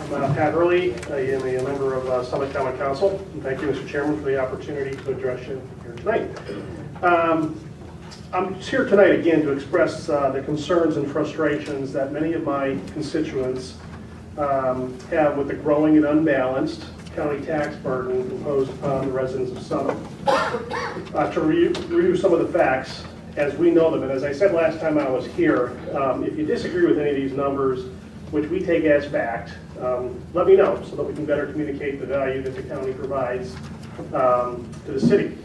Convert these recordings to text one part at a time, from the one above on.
Pat Hurley. I am a member of Summit Common Council. And thank you, Mr. Chairman, for the opportunity to address you here tonight. I'm here tonight again to express the concerns and frustrations that many of my constituents have with the growing and unbalanced county tax burden imposed upon the residents of Summit. To review some of the facts as we know them, and as I said last time I was here, if you disagree with any of these numbers, which we take as fact, let me know so that we can better communicate the value that the county provides to the city.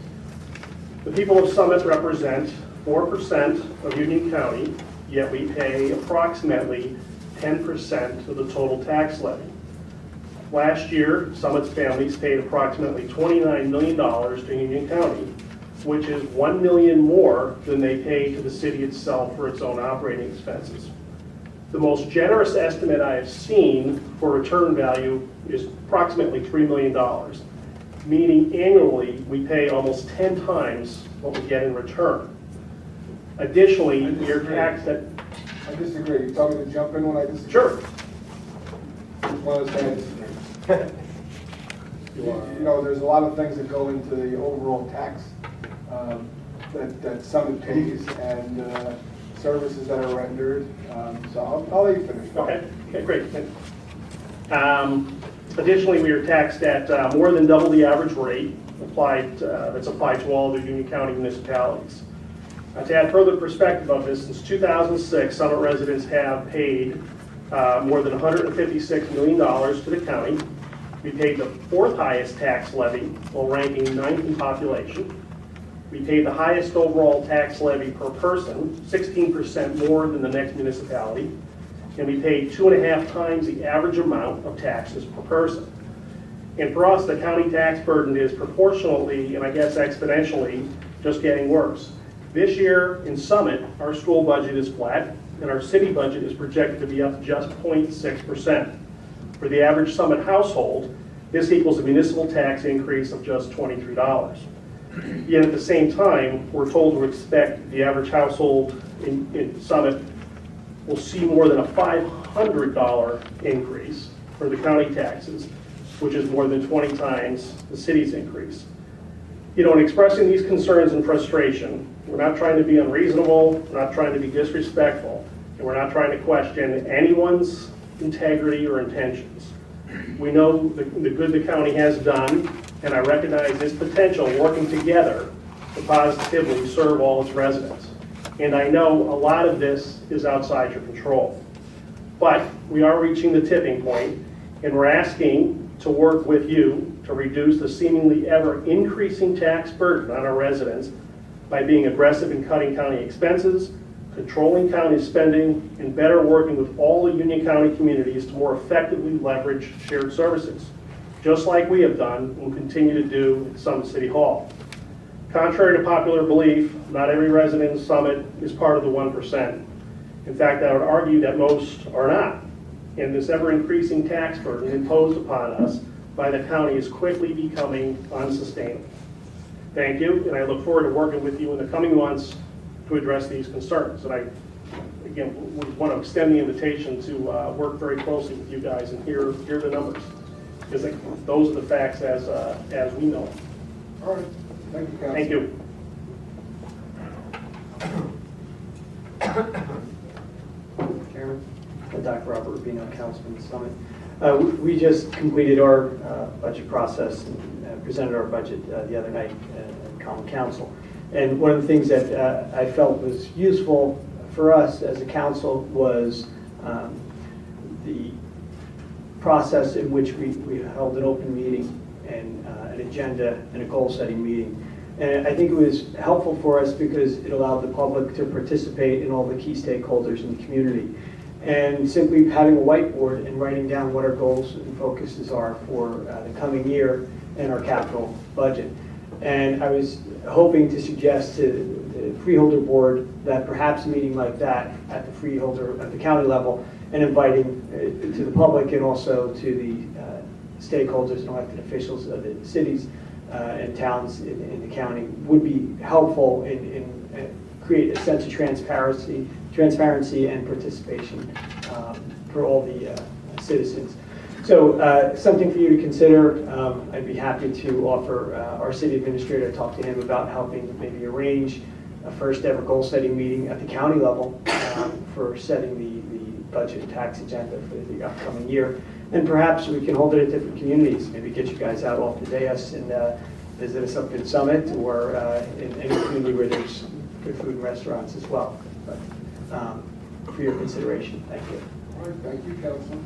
The people of Summit represent 4% of Union County, yet we pay approximately 10% of the total tax levy. Last year, Summit's families paid approximately $29 million to Union County, which is $1 million more than they pay to the city itself for its own operating expenses. The most generous estimate I have seen for return value is approximately $3 million, meaning annually we pay almost 10 times what we get in return. Additionally, we are taxed at... I disagree. You tell me to jump in when I disagree? Sure. Just want to say I disagree. You know, there's a lot of things that go into the overall tax that Summit pays and services that are rendered. So I'll let you finish. Okay, great. Additionally, we are taxed at more than double the average rate that's applied to all the Union County municipalities. To add further perspective of this, since 2006, Summit residents have paid more than $156 million to the county. We paid the fourth highest tax levy while ranking ninth in population. We paid the highest overall tax levy per person, 16% more than the next municipality. And we paid 2.5 times the average amount of taxes per person. And for us, the county tax burden is proportionally, and I guess exponentially, just getting worse. This year in Summit, our school budget is flat, and our city budget is projected to be up just 0.6%. For the average Summit household, this equals a municipal tax increase of just $23. Yet at the same time, we're told to expect the average household in Summit will see more than a $500 increase for the county taxes, which is more than 20 times the city's increase. You know, in expressing these concerns and frustration, we're not trying to be unreasonable, we're not trying to be disrespectful, and we're not trying to question anyone's integrity or intentions. We know the good the county has done, and I recognize its potential working together to positively serve all its residents. And I know a lot of this is outside your control. But we are reaching the tipping point, and we're asking to work with you to reduce the seemingly ever increasing tax burden on our residents by being aggressive in cutting county expenses, controlling county spending, and better working with all the Union County communities to more effectively leverage shared services, just like we have done and will continue to do at Summit City Hall. Contrary to popular belief, not every resident in Summit is part of the 1%. In fact, I would argue that most are not. And this ever-increasing tax burden imposed upon us by the county is quickly becoming unsustainable. Thank you, and I look forward to working with you in the coming months to address these concerns. And I, again, want to extend the invitation to work very closely with you guys and hear the numbers, because those are the facts as we know them. All right. Thank you, Council. Thank you. Chairman, Dr. Robert Rubino, Councilman Summit. We just completed our budget process and presented our budget the other night at Common Council. And one of the things that I felt was useful for us as a council was the process in which we held an open meeting and an agenda and a goal-setting meeting. And I think it was helpful for us because it allowed the public to participate in all the key stakeholders in the community. And simply having a whiteboard and writing down what our goals and focuses are for the coming year and our capital budget. And I was hoping to suggest to the freeholder board that perhaps a meeting like that at the freeholder, at the county level, and inviting to the public and also to the stakeholders and elected officials of the cities and towns in the county would be helpful in create a sense of transparency and participation for all the citizens. So something for you to consider. I'd be happy to offer our city administrator, talk to him about helping maybe arrange a first ever goal setting meeting at the county level for setting the budget and tax agenda for the upcoming year. And perhaps we can hold it at different communities, maybe get you guys out off the dais and visit us up in Summit or in any community where there's good food and restaurants as well. But for your consideration, thank you. All right, thank you, Councilman.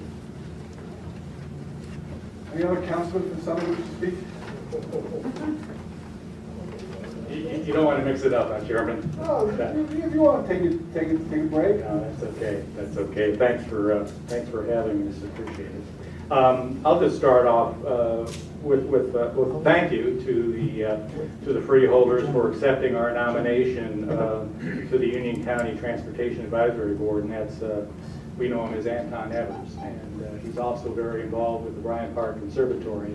Any other councilman from Summit wish to speak? You don't want to mix it up, Chairman? No, if you want to take a break. No, that's okay. That's okay. Thanks for having me. It's appreciated. I'll just start off with thank you to the freeholders for accepting our nomination to the Union County Transportation Advisory Board, and that's we know him as Anton Evers, and he's also very involved with the Bryant Park Conservatory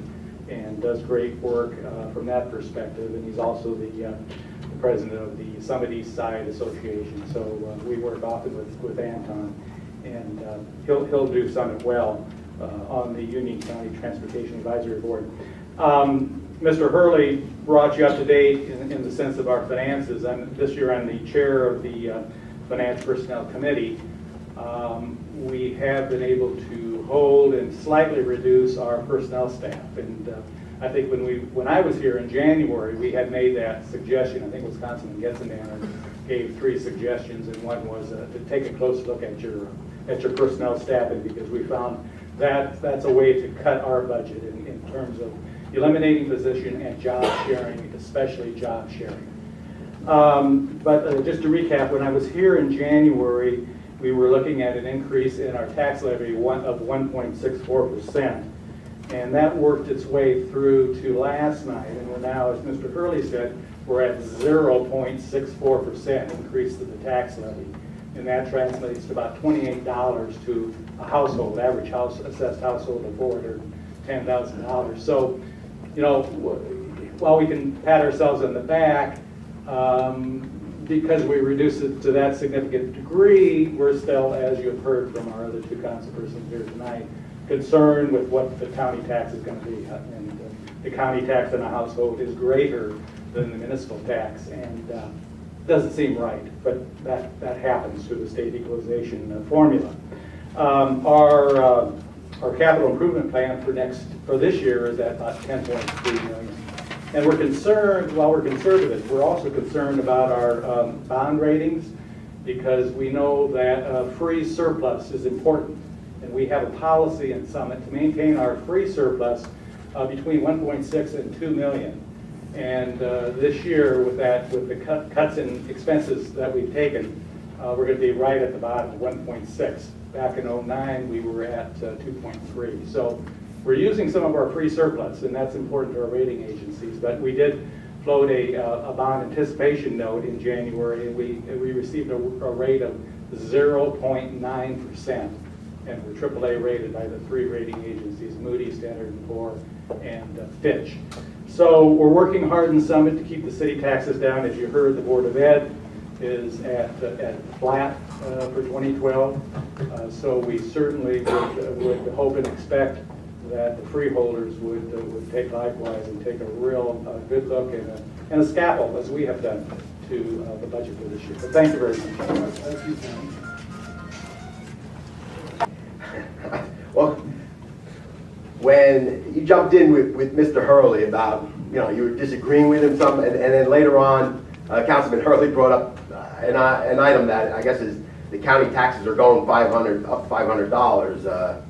and does great work from that perspective, and he's also the president of the Summit East Side Association, so we work often with Anton, and he'll do Summit well on the Union County Transportation Advisory Board. Mr. Hurley brought you up to date in the sense of our finances. This year I'm the chair of the Finance Personnel Committee. We have been able to hold and slightly reduce our personnel staff, and I think when I was here in January, we had made that suggestion. I think it was Councilman Getzendanner gave 3 suggestions, and one was to take a close look at your personnel staffing, because we found that's a way to cut our budget in terms of eliminating position and job sharing, especially job sharing. But just to recap, when I was here in January, we were looking at an increase in our tax levy of 1.64%. And that worked its way through to last night. And we're now, as Mr. Hurley said, we're at 0.64% increase to the tax levy. And that translates to about $28 to a household, average assessed household of $410,000. So, you know, while we can pat ourselves on the back, because we reduced it to that significant degree, we're still, as you have heard from our other 2 councilpersons here tonight, concerned with what the county tax is going to be. And the county tax on a household is greater than the municipal tax, and doesn't seem right, but that happens through the state equalization formula. Our capital improvement plan for this year is at about $10.3 million. And we're concerned, while we're conservative, we're also concerned about our bond ratings, because we know that free surplus is important. And we have a policy in Summit to maintain our free surplus between 1.6 and 2 million. And this year, with the cuts in expenses that we've taken, we're going to be right at the bottom, 1.6. Back in 2009, we were at 2.3. So we're using some of our free surplus, and that's important to our rating agencies. But we did float a bond anticipation note in January, and we received a rate of 0.9%. And we're AAA rated by the 3 rating agencies, Moody's, Standard & Poor's, and Fitch. So we're working hard in Summit to keep the city taxes down. As you heard, the Board of Ed is at flat for 2012. So we certainly would hope and expect that the freeholders would take likewise and take a real good look and a scalpel, as we have done, to the budget for this year. But thank you very much. Thank you, Tom. Well, when you jumped in with Mr. Hurley about, you know, you were disagreeing with him some, and then later on, Councilman Hurley brought up an item that I guess is the county taxes are going up $500.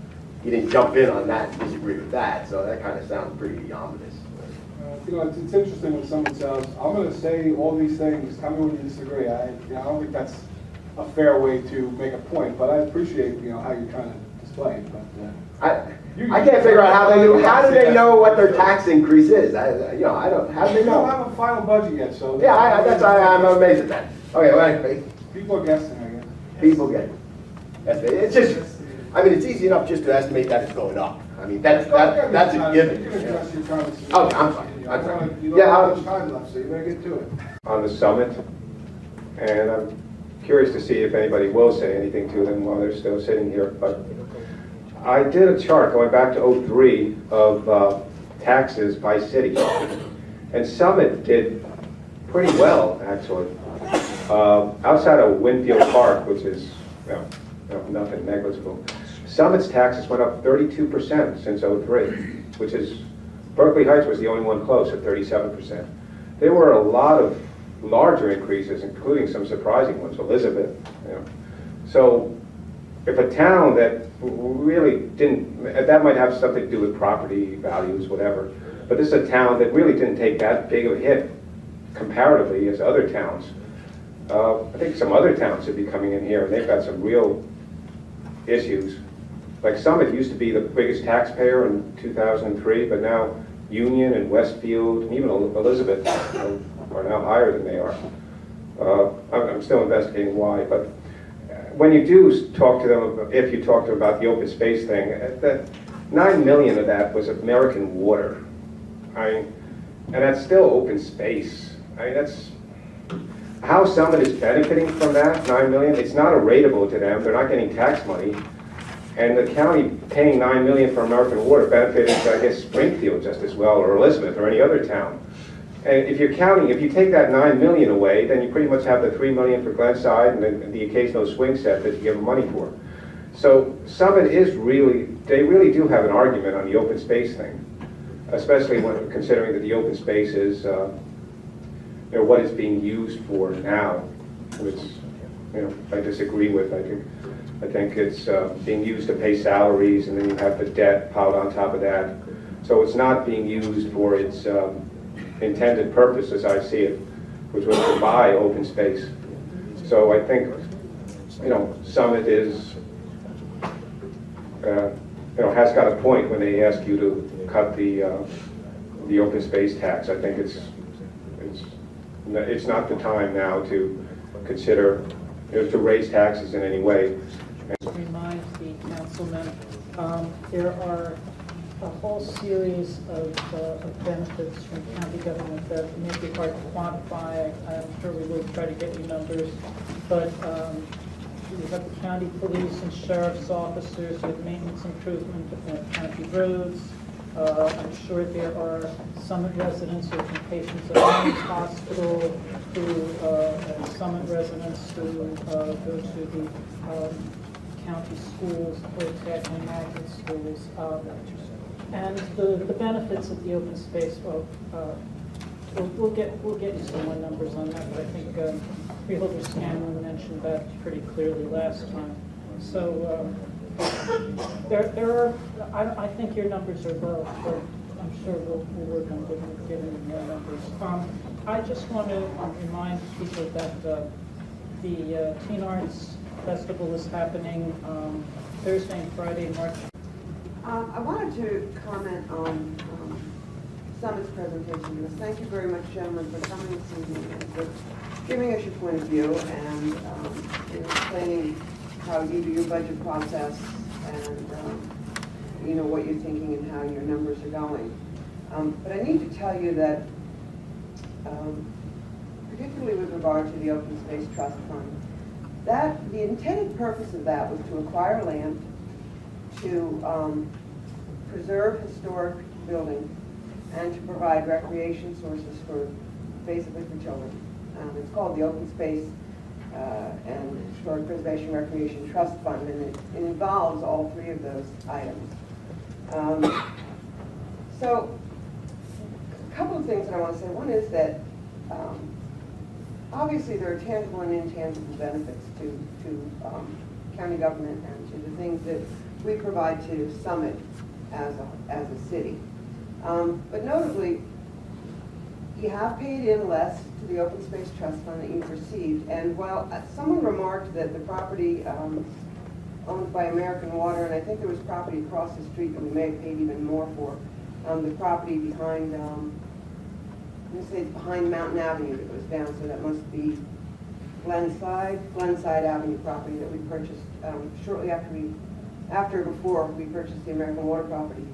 You didn't jump in on that and disagree with that, so that kind of sounds pretty ominous. You know, it's interesting when someone says, I'm going to say all these things, tell me when you disagree. I don't think that's a fair way to make a point, but I appreciate, you know, how you're trying to display it. But, I can't figure out how they do. How do they know what their tax increase is? How do they We know? don't have a final budget yet, so. Yeah, I'm amazed at that. Okay, well, People are guessing, I guess. people get it. It's just, I mean, it's easy enough just to estimate that it's going up. I mean, that's a given. You can address your comments. Okay, I'm sorry. You don't Yeah, have much time left, so you better get to it. On the summit, and I'm curious to see if anybody will say anything to them while they're still sitting here, but I did a chart going back to '03 of taxes by city. And Summit did pretty well, actually. Outside of Winfield Park, which is nothing negligible, Summit's taxes went up 32% since '03, which is, Berkeley Heights was the only one close at 37%. There were a lot of larger increases, including some surprising ones, Elizabeth. So if a town that really didn't, that might have something to do with property values, whatever, but this is a town that really didn't take that big of a hit comparatively as other towns. I think some other towns should be coming in here, and they've got some real issues. Like Summit used to be the biggest taxpayer in 2003, but now Union and Westfield, and even Elizabeth are now higher than they are. I'm still investigating why, but when you do talk to them, if you talk to them about the open space thing, that 9 million of that was American Water. And that's still open space. That's how Summit is benefiting from that, 9 million. It's not a rateable to them. They're not getting tax money. And the county paying 9 million for American Water benefited, I guess, Springfield just as well, or Elizabeth, or any other town. And if you're counting, if you take that 9 million away, then you pretty much have the 3 million for Glenside and then the occasional swing set that you give them money for. So Summit is really, they really do have an argument on the open space thing, especially when considering that the open space is, what it's being used for now, which, I disagree with. I think it's being used to pay salaries, and then you have the debt piled on top of that. So it's not being used for its intended purpose, as I see it, which was to buy open space. So I think, Summit is, has got a point when they ask you to cut the open space tax. I think it's not the time now to consider, to raise taxes in any way. Remind the councilman, there are a whole series of benefits from county government that may be hard to quantify. I'm sure we will try to get you numbers, but you have the county police and sheriff's officers, you have maintenance improvement of county roads. I'm sure there are Summit residents who are patients at Lawrence Hospital, and Summit residents who go to the county schools, Portec and magnet schools. And the benefits of the open space, we'll get you some more numbers on that, but I think Freeholder Scanlon mentioned that pretty clearly last time. So there are, I think your numbers are low, but I'm sure we'll work on giving you more numbers. I just want to remind people that the Teen Arts Festival is happening Thursday and Friday, March. I wanted to comment on Summit's presentation. Thank you very much, gentlemen, for coming this evening and for giving us your point of view and explaining how you do your budget process and what you're thinking and how your numbers are going. But I need to tell you that, particularly with regard to the Open Space Trust Fund, that the intended purpose of that was to acquire land, to preserve historic buildings, and to provide recreation sources for, basically for children. It's called the Open Space and Historic Preservation Recreation Trust Fund, and it involves all three of those items. So, a couple of things that I want to say. One is that obviously there are tangible and intangible benefits to county government and to the things that we provide to Summit as a city. But notably, you have paid in less to the Open Space Trust Fund that you've received. And while someone remarked that the property owned by American Water, and I think there was property across the street that we may have paid even more for, the property behind, let's say it's behind Mountain Avenue that goes down, so that must be Glenside Avenue property that we purchased shortly before we purchased the American Water property.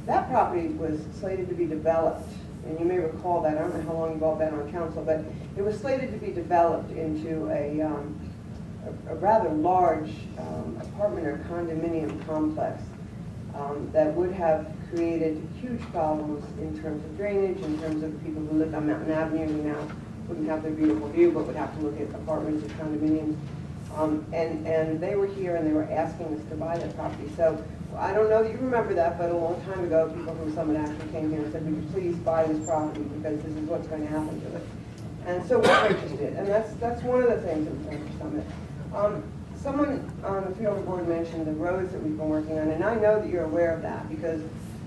That property was slated to be developed, and you may recall that. I don't know how long you've all been on council, but it was slated to be developed into a rather large apartment or condominium complex. that would have created huge problems in terms of drainage, in terms of people who lived on Mountain Avenue who now wouldn't have their beautiful view, but would have to look at apartments or condominiums. And they were here and they were asking us to buy that property. So I don't know that you remember that, but a long time ago, people from Summit actually came here and said, would you please buy this property because this is what's going to happen to it. And so we purchased it, and that's one of the things that we've done for Summit. Someone on the field board mentioned the roads that we've been working on, and I know that you're aware of that because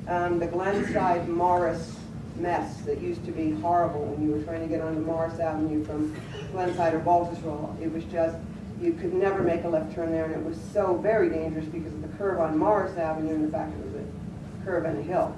the Glenside Morris mess that used to be horrible when you were trying to get onto Morris Avenue from Glenside or Baltusrol, it was just, you could never make a left turn there, and it was so very dangerous because of the curve on Morris Avenue and the fact it was a curve and a hill.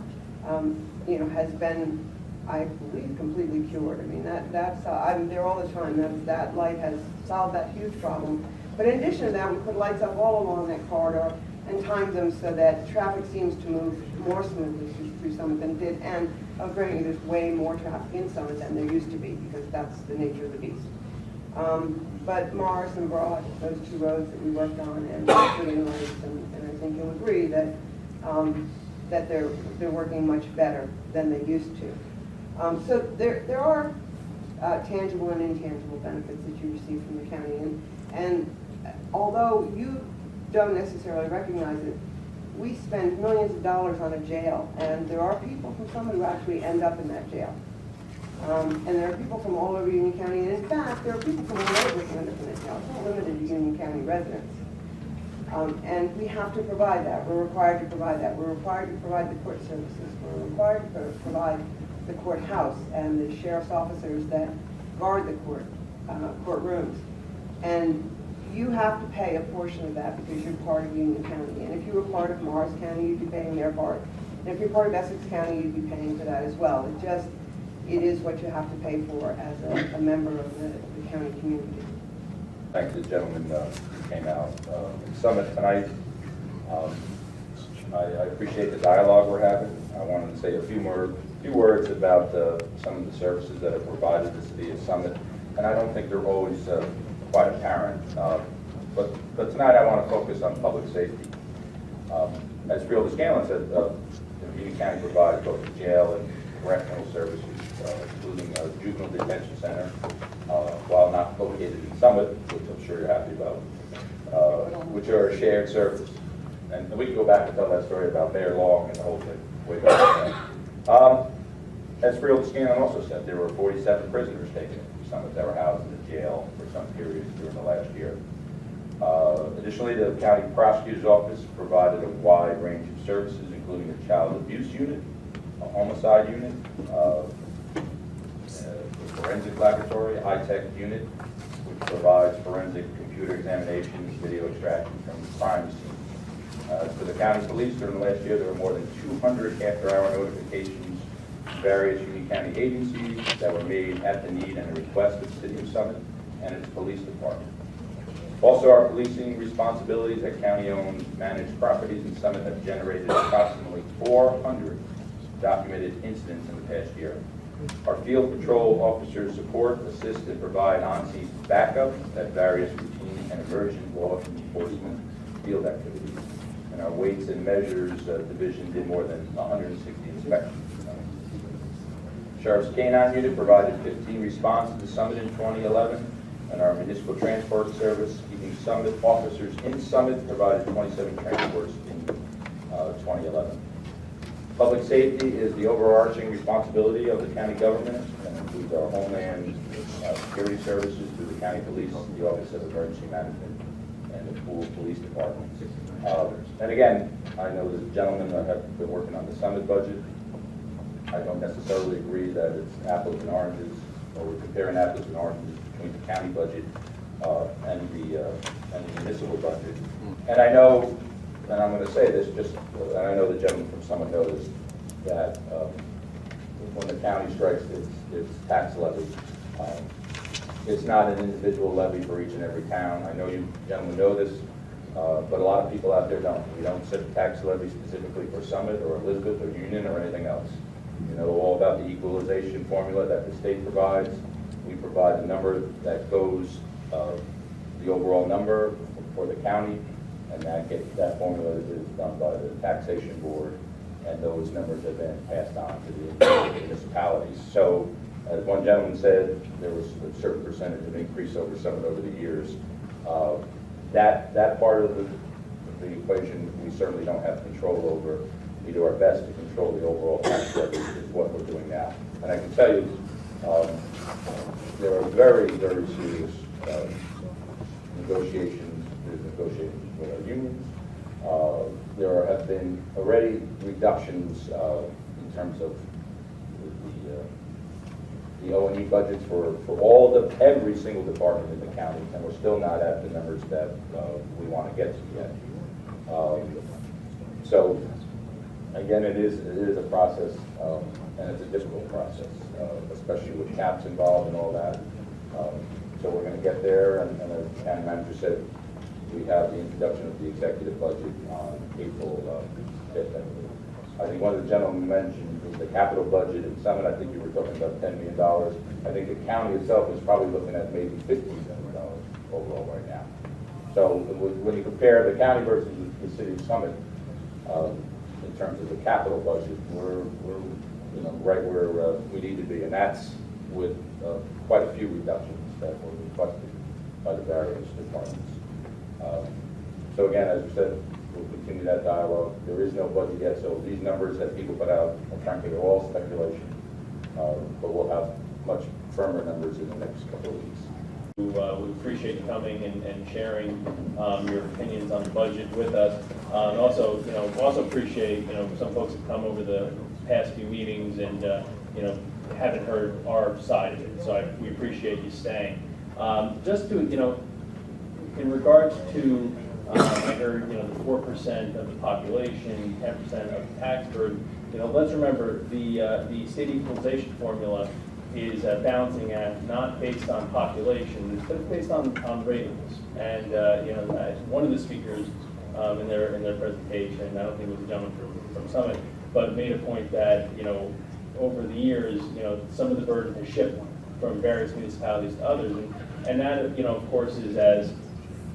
Has been, I believe, completely cured. I mean, that's I'm there all the time. That light has solved that huge problem. But in addition to that, we put lights up all along that corridor and timed them so that traffic seems to move more smoothly through Summit than it did. And frankly, there's way more traffic in Summit than there used to be because that's the nature of the beast. But Morris and Broad, those two roads that we worked on, and putting lights, and I think you'll agree that that they're working much better than they used to. So there are tangible and intangible benefits that you receive from the county, and although you don't necessarily recognize it, we spend millions of dollars on a jail, and there are people from Summit who actually end up in that jail. And there are people from all over Union County, and in fact, there are people from all over who end up in that jail. It's not limited to Union County residents. And we have to provide that. We're required to provide that. We're required to provide the court services. We're required to provide the courthouse and the sheriff's officers that guard the courtrooms. And you have to pay a portion of that because you're part of Union County. And if you were part of Morris County, you'd be paying their part. And if you're part of Essex County, you'd be paying for that as well. It is what you have to pay for as a member of the county community. Thank the gentleman who came out in Summit tonight. I appreciate the dialogue we're having. I wanted to say a few words about some of the services that are provided to the city of Summit, and I don't think they're always quite apparent. But tonight I want to focus on public safety. As Field Scanlon said, Union County provides both the jail and correctional services, including a juvenile detention center, while not located in Summit, which I'm sure you're happy about, which are a shared service. And we can go back and tell that story about Mayor Long and the whole thing way back then. As Field Scanlon also said, there were 47 prisoners taken from Summit that were housed in the jail for some periods during the last year. Additionally, the county prosecutor's office provided a wide range of services, including a child abuse unit, a homicide unit, a forensic laboratory, a high-tech unit, which provides forensic computer examinations, video extraction from crime scenes. For the county police, during the last year, there were more than 200 after-hour notifications to various Union County agencies that were made at the need and the request of the City of Summit and its police department. Also, our policing responsibilities at county-owned managed properties in Summit have generated approximately 400 documented incidents in the past year. Our field patrol officers support, assist, and provide on-scene backup at various routine and emergent law enforcement field activities. And our weights and measures division did more than 160 inspections. Sheriff's K-9 unit provided 15 responses to Summit in 2011, and our municipal transport service, keeping Summit officers in Summit, provided 27 transports in 2011. Public safety is the overarching responsibility of the county government and includes our Homeland Security Services through the county police, the Office of Emergency Management, and the Pool Police Department. And again, I know the gentlemen have been working on the Summit budget. I don't necessarily agree that it's apples and oranges, or we're comparing apples and oranges between the county budget and the municipal budget. And I know, and I'm going to say this, and I know the gentleman from Summit knows that when the county strikes its tax levy, it's not an individual levy for each and every town. I know you gentlemen know this, but a lot of people out there don't. We don't set the tax levy specifically for Summit or Elizabeth or Union or anything else. You know all about the equalization formula that the state provides. We provide the number that goes, the overall number for the county, and that formula is done by the taxation board, and those numbers have been passed on to the municipalities. So, as one gentleman said, there was a certain percentage of increase over Summit over the years. That part of the equation, we certainly don't have control over. We do our best to control the overall tax levy, is what we're doing now. And I can tell you, there are very, very serious negotiations. There's negotiations with our unions. There have been already reductions in terms of the O&E budgets for every single department in the county, and we're still not at the numbers that we want to get to yet. So, again, it is a process, and it's a difficult process, especially with caps involved and all that. So we're going to get there, and as the county manager said, we have the introduction of the executive budget on April 5th. I think one of the gentlemen mentioned the capital budget in Summit. I think you were talking about $10 million. I think the county itself is probably looking at maybe $15 million overall right now. So when you compare the county versus the city of Summit, in terms of the capital budget, we're right where we need to be, and that's with quite a few reductions that were requested by the various departments. So again, as we said, we'll continue that dialogue. There is no budget yet, so these numbers that people put out, frankly, they're all speculation. But we'll have much firmer numbers in the next couple of weeks. We appreciate you coming and sharing your opinions on the budget with us. And also, also appreciate, some folks have come over the past few meetings and, haven't heard our side of it. So we appreciate you staying. Just to, in regards to, I heard, the 4% of the population, 10% of the tax burden. Let's remember the state equalization formula is balancing act not based on population, but based on ratables. And one of the speakers in their presentation, I don't think it was a gentleman from Summit, but made a point that over the years, some of the burden has shifted from various municipalities to others, and that of course is as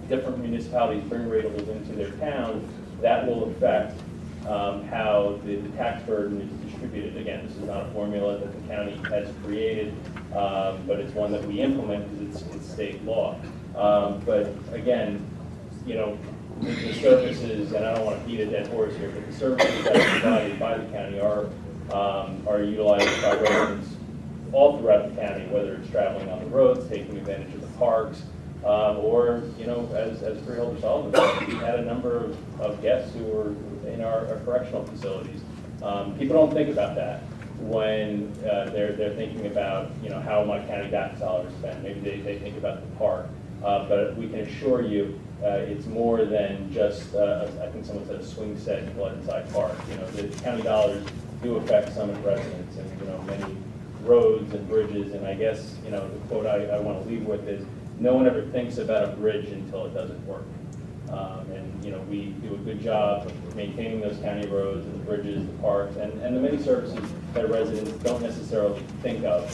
different municipalities bring ratables into their town, that will affect how the tax burden is distributed. Again, this is not a formula that the county has created, but it's one that we implement because it's state law. But again, the services, and I don't want to beat a dead horse here, but the services that are provided by the county are utilized by residents all throughout the county, whether it's traveling on the roads, taking advantage of the parks, or, as Freeholder Sullivan said, we had a number of guests who were in our correctional facilities. People don't think about that when they're thinking about, how my county tax dollars spent. Maybe they think about the park. But we can assure you, it's more than just, I think someone said a swing set blood inside park. The county dollars do affect some of the residents and, many roads and bridges. And I guess, the quote I want to leave with is, no one ever thinks about a bridge until it doesn't work. And we do a good job of maintaining those county roads and the bridges, the parks, and the many services that residents don't necessarily think of,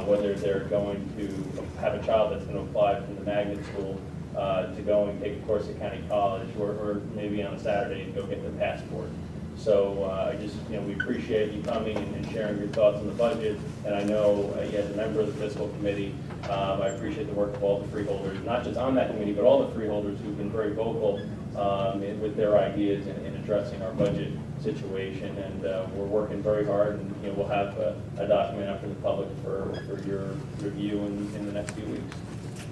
whether they're going to have a child that's going to apply from the magnet school to go and take a course at county college, or maybe on a Saturday to go get their passport. So we appreciate you coming and sharing your thoughts on the budget. And I know, as a member of the fiscal committee, I appreciate the work of all the freeholders, not just on that committee, but all the freeholders who've been very vocal with their ideas in addressing our budget situation. And we're working very hard, and we'll have a document out for the public for your review in the next few weeks.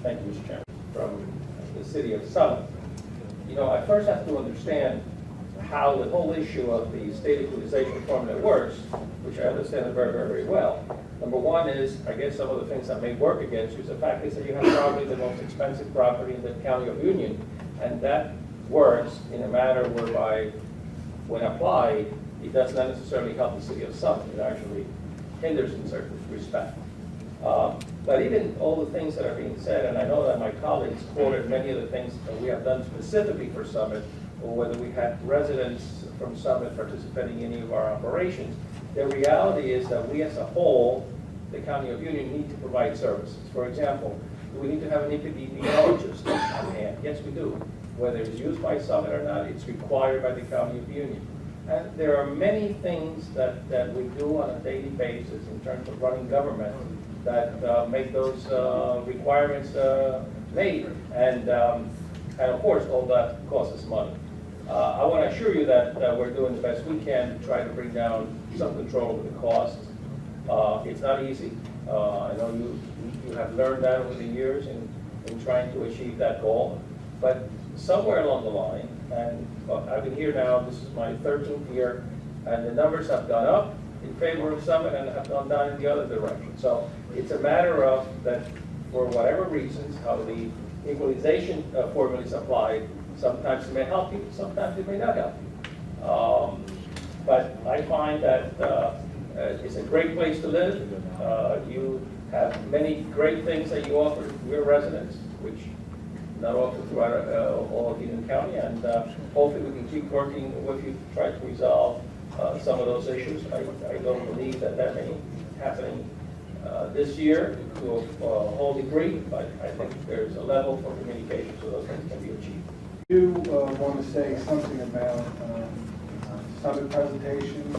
Thank you, Mr. Chairman. From the city of Summit. I first have to understand how the whole issue of the state equalization formula works, which I understand very, very, very well. Number one is, I guess some of the things that may work against you is the fact is that you have probably the most expensive property in the county of Union, and that works in a manner whereby, when applied, it does not necessarily help the city of Summit. It actually hinders in certain respect. But even all the things that are being said, and I know that my colleagues quoted many of the things that we have done specifically for Summit, or whether we had residents from Summit participating in any of our operations, the reality is that we as a whole, the County of Union, need to provide services. For example, do we need to have an epidemiologist on hand? Yes, we do. whether it's used by Summit or not, it's required by the County of Union. And there are many things that we do on a daily basis in terms of running government that make those requirements made. And of course, all that costs us money. I want to assure you that we're doing the best we can to try to bring down some control over the costs. It's not easy. I know you have learned that over the years in trying to achieve that goal. But somewhere along the line, and I've been here now, this is my 13th year, and the numbers have gone up in favor of Summit and have gone down in the other direction. So it's a matter of that, for whatever reasons, how the equalization formula is applied, sometimes it may help you, sometimes it may not help you. But I find that it's a great place to live. You have many great things that you offer your residents, which not offered throughout all of Union County, and hopefully we can keep working with you to try to resolve some of those issues. I don't believe that may be happening this year to a whole degree, but I think there's a level for communication so those things can be achieved. I do want to say something about Summit presentation,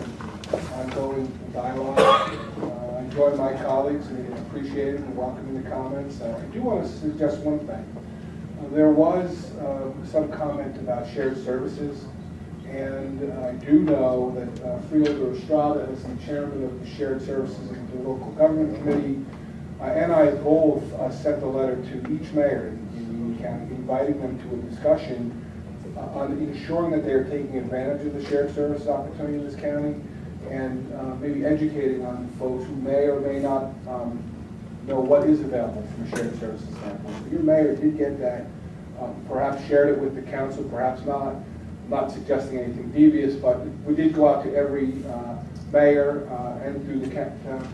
ongoing dialogue. I enjoy my colleagues and appreciate it and welcome the comments. I do want to suggest one thing. There was some comment about shared services, and I do know that Freeholder Estrada is the chairman of the Shared Services and the Local Government Committee, and I both sent a letter to each mayor in Union County inviting them to a discussion on ensuring that they are taking advantage of the shared service opportunity in this county, and maybe educating on folks who may or may not know what is available from a shared services standpoint. But your mayor did get that, perhaps shared it with the council, perhaps not. I'm not suggesting anything devious, but we did go out to every mayor and through the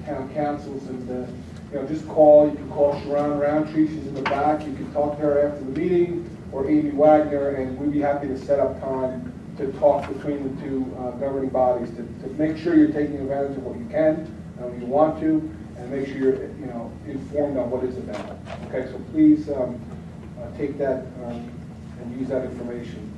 town councils, and just call. You can call Sharon Roundtree, she's in the back. You can talk to her after the meeting, or Amy Wagner, and we'd be happy to set up time to talk between the two governing bodies to make sure you're taking advantage of what you can and what you want to, and make sure you're informed on what is available. Okay, so please take that and use that information.